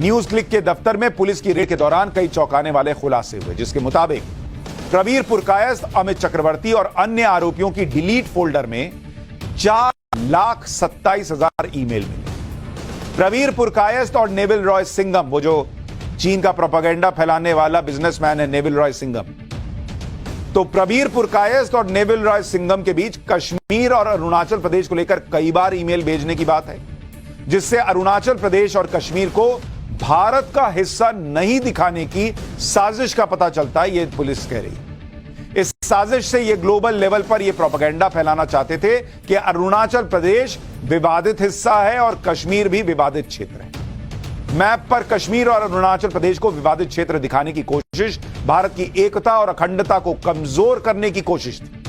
News click के दफ्तर में पुलिस की रेड के दौरान कई चौंकाने वाले खुलासे हुए, जिसके मुताबिक प्रवीर पुरकायस्थ, अमित चक्रवर्ती और अन्य आरोपियों की डिलीट फोल्डर में 4,27,000 ईमेल मिले। प्रवीर पुरकायस्थ और नेविल रॉय सिंघम, वो जो चीन का प्रोपेगेंडा फैलाने वाला बिजनेसमैन है नेविल रॉय सिंघम, तो प्रवीर पुरकायस्थ और नेविल रॉय सिंघम के बीच कश्मीर और अरुणाचल प्रदेश को लेकर कई बार ईमेल भेजने की बात है, जिससे अरुणाचल प्रदेश और कश्मीर को भारत का हिस्सा नहीं दिखाने की साजिश का पता चलता है, यह पुलिस कह रही है। इस साजिश से यह ग्लोबल लेवल पर यह प्रोपेगेंडा फैलाना चाहते थे कि अरुणाचल प्रदेश विवादित हिस्सा है और कश्मीर भी विवादित क्षेत्र है। मैप पर कश्मीर और अरुणाचल प्रदेश को विवादित क्षेत्र दिखाने की कोशिश भारत की एकता और अखंडता को कमजोर करने की कोशिश थी।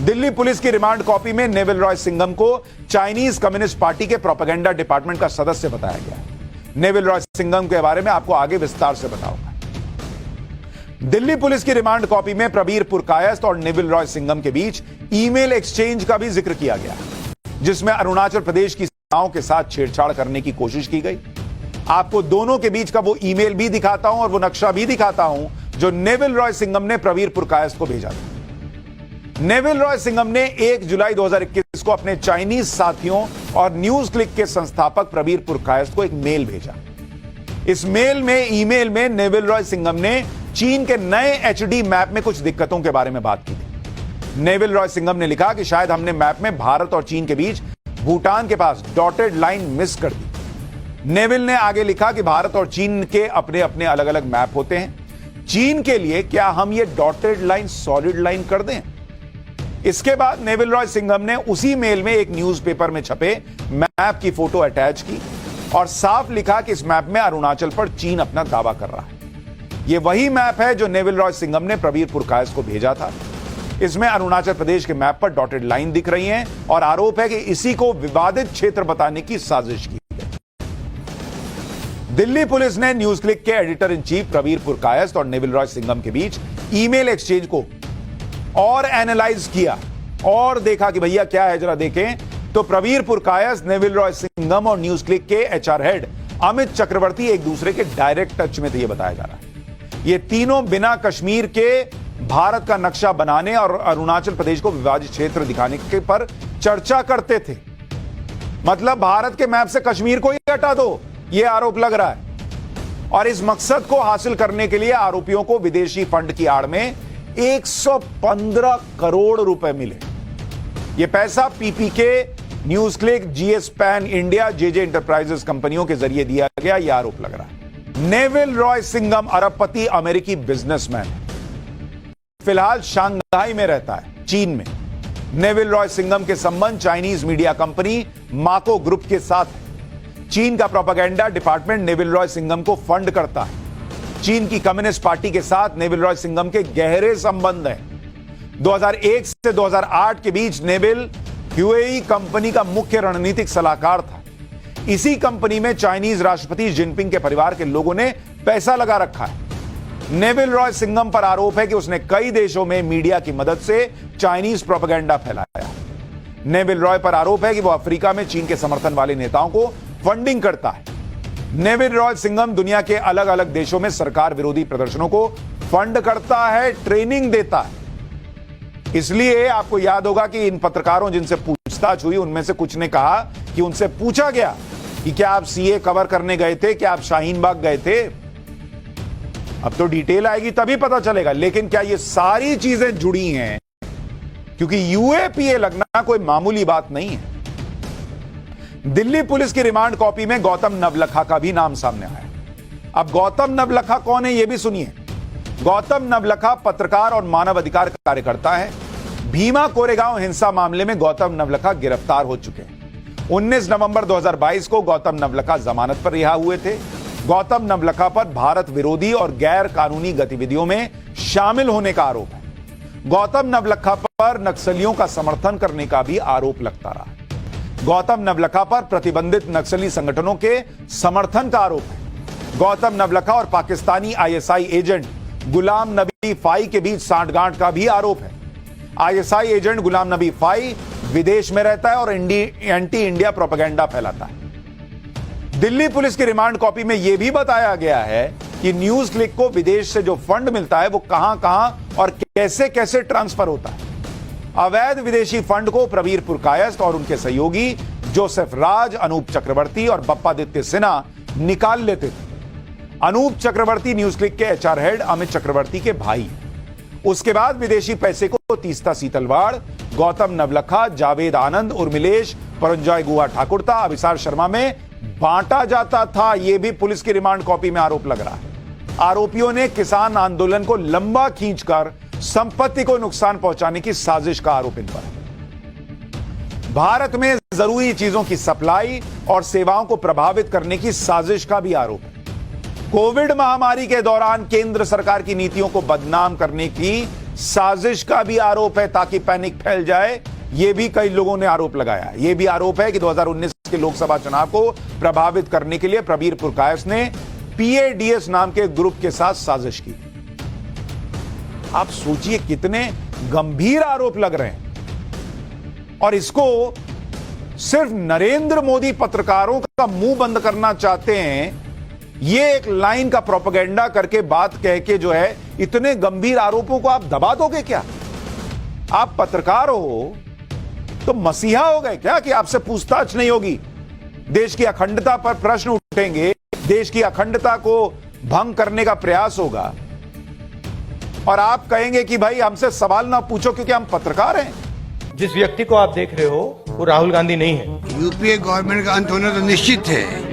दिल्ली पुलिस की रिमांड कॉपी में नेविल रॉय सिंघम को चाइनीज कम्युनिस्ट पार्टी के प्रोपेगेंडा डिपार्टमेंट का सदस्य बताया गया है। नेविल रॉय सिंघम के बारे में आपको आगे विस्तार से बताऊंगा। दिल्ली पुलिस की रिमांड कॉपी में प्रवीर पुरकायस्थ और नेविल रॉय सिंघम के बीच ईमेल एक्सचेंज का भी जिक्र किया गया, जिसमें अरुणाचल प्रदेश की सेनाओं के साथ छेड़छाड़ करने की कोशिश की गई। आपको दोनों के बीच का वो ईमेल भी दिखाता हूं और वो नक्शा भी दिखाता हूं जो नेविल रॉय सिंघम ने प्रवीर पुरकायस्थ को भेजा था। नेविल रॉय सिंघम ने 1 जुलाई 2021 को अपने चाइनीज साथियों और न्यूज क्लिक के संस्थापक प्रवीर पुरकायस्थ को एक मेल भेजा। इस ईमेल में नेविल रॉय सिंघम ने चीन के नए एचडी मैप में कुछ दिक्कतों के बारे में बात की थी। नेविल रॉय सिंघम ने लिखा कि शायद हमने मैप में भारत और चीन के बीच भूटान के पास डॉटेड लाइन मिस कर दी। नेविल ने आगे लिखा कि भारत और चीन के अपने अपने अलग अलग मैप होते हैं। चीन के लिए क्या हम ये डॉटेड लाइन सॉलिड लाइन कर दें? इसके बाद नेविल रॉय सिंघम ने उसी मेल में एक न्यूज़पेपर में छपे मैप की फोटो अटैच की और साफ लिखा कि इस मैप में अरुणाचल पर चीन अपना दावा कर रहा है। यह वही मैप है जो नेविल रॉय सिंघम ने प्रवीर पुरकायस्थ को भेजा था। इसमें अरुणाचल प्रदेश के मैप पर डॉटेड लाइन दिख रही है और आरोप है कि इसी को विवादित क्षेत्र बताने की साजिश की गई। दिल्ली पुलिस ने न्यूज क्लिक के editor in chief Prabir Purkayastha और नेविल रॉय सिंघम के बीच ईमेल एक्सचेंज को और एनालाइज किया और देखा कि भैया क्या है, जरा देखें। तो प्रवीर पुरकायस्थ, नेविल रॉय सिंघम और न्यूज क्लिक के एचआर हेड अमित चक्रवर्ती एक दूसरे के डायरेक्ट टच में थे, यह बताया जा रहा है। ये तीनों बिना कश्मीर के भारत का नक्शा बनाने और अरुणाचल प्रदेश को विभाजित क्षेत्र दिखाने के पर चर्चा करते थे। मतलब भारत के मैप से कश्मीर को ही हटा दो, यह आरोप लग रहा है। और इस मकसद को हासिल करने के लिए आरोपियों को विदेशी फंड की आड़ में 115 करोड़ रुपए मिले। यह पैसा PPK, news click, GS pan India, JJ enterprises कंपनियों के जरिए दिया गया, यह आरोप लग रहा है। नेविल रॉय सिंघम अरबपति अमेरिकी बिजनेसमैन है, फिलहाल शंघाई में रहता है, चीन में। नेविल रॉय सिंघम के संबंध चाइनीज मीडिया कंपनी माको ग्रुप के साथ है। चीन का propaganda department Neville Roy Singham को फंड करता है। चीन की कम्युनिस्ट पार्टी के साथ नेविल रॉय सिंघम के गहरे संबंध हैं। 2001 से 2008 के बीच नेविल यूएई कंपनी का मुख्य रणनीतिक सलाहकार था। इसी कंपनी में चाइनीज राष्ट्रपति जिनपिंग के परिवार के लोगों ने पैसा लगा रखा है। नेविल रॉय सिंघम पर आरोप है कि उसने कई देशों में मीडिया की मदद से चाइनीज प्रोपेगेंडा फैलाया। नेविल रॉय पर आरोप है कि वह अफ्रीका में चीन के समर्थन वाले नेताओं को फंडिंग करता है। नेविल रॉय सिंघम दुनिया के अलग अलग देशों में सरकार विरोधी प्रदर्शनों को फंड करता है, ट्रेनिंग देता है। इसलिए आपको याद होगा कि इन पत्रकारों जिनसे पूछताछ हुई, उनमें से कुछ ने कहा कि उनसे पूछा गया कि क्या आप सीए कवर करने गए थे, क्या आप शाहीन बाग गए थे। अब तो डिटेल आएगी तभी पता चलेगा, लेकिन क्या ये सारी चीजें जुड़ी हैं? क्योंकि यूएपीए लगना कोई मामूली बात नहीं है। दिल्ली पुलिस की रिमांड कॉपी में गौतम नवलखा का भी नाम सामने आया। अब गौतम नवलखा कौन है, यह भी सुनिए। गौतम नवलखा पत्रकार और मानव अधिकार कार्यकर्ता है। भीमा कोरेगांव हिंसा मामले में गौतम नवलखा गिरफ्तार हो चुके हैं। 19 नवंबर 2022 को गौतम नवलखा जमानत पर रिहा हुए थे। गौतम नवलखा पर भारत विरोधी और गैर कानूनी गतिविधियों में शामिल होने का आरोप है। गौतम नवलखा पर नक्सलियों का समर्थन करने का भी आरोप लगता रहा। गौतम नवलखा पर प्रतिबंधित नक्सली संगठनों के समर्थन का आरोप है। गौतम नवलखा और Pakistani ISI agent Ghulam Nabi phi के बीच सांठगांठ का भी आरोप है। ISI agent Ghulam Nabi phi विदेश में रहता है और एंटी इंडिया प्रोपेगेंडा फैलाता है। दिल्ली पुलिस की रिमांड कॉपी में यह भी बताया गया है कि न्यूज क्लिक को विदेश से जो फंड मिलता है वो कहां कहां और कैसे कैसे ट्रांसफर होता है। अवैध विदेशी फंड को प्रवीर पुरकायस्थ और उनके सहयोगी जोसेफ राज, अनूप चक्रवर्ती और बप्पादित्य सिन्हा निकाल लेते थे। अनूप चक्रवर्ती न्यूज क्लिक के एचआर हेड अमित चक्रवर्ती के भाई। उसके बाद विदेशी पैसे को तीस्ता सीतलवाड़, गौतम नवलखा, जावेद आनंद, उर्मिलेश, परंजॉय गुहा ठाकुरता, अभिसार शर्मा में बांटा जाता था। यह भी पुलिस की रिमांड कॉपी में आरोप लग रहा है। आरोपियों ने किसान आंदोलन को लंबा खींचकर संपत्ति को नुकसान पहुंचाने की साजिश का आरोप इन पर है। भारत में जरूरी चीजों की सप्लाई और सेवाओं को प्रभावित करने की साजिश का भी आरोप है। कोविड महामारी के दौरान केंद्र सरकार की नीतियों को बदनाम करने की साजिश का भी आरोप है ताकि पैनिक फैल जाए। यह भी कई लोगों ने आरोप लगाया। यह भी आरोप है कि 2019 के लोकसभा चुनाव को प्रभावित करने के लिए प्रवीर पुरकायस्थ ने PADS नाम के ग्रुप के साथ साजिश की। आप सोचिए कितने गंभीर आरोप लग रहे हैं और इसको सिर्फ नरेंद्र मोदी पत्रकारों का मुंह बंद करना चाहते हैं। ये एक लाइन का प्रोपेगेंडा करके बात कह के जो है इतने गंभीर आरोपों को आप दबा दोगे क्या? आप पत्रकार हो तो मसीहा हो गए क्या कि आपसे पूछताछ नहीं होगी? देश की अखंडता पर प्रश्न उठेंगे, देश की अखंडता को भंग करने का प्रयास होगा और आप कहेंगे कि भाई हमसे सवाल ना पूछो क्योंकि हम पत्रकार हैं। जिस व्यक्ति को आप देख रहे हो वो राहुल गांधी नहीं है। यूपीए गवर्नमेंट का अंत होना तो निश्चित है।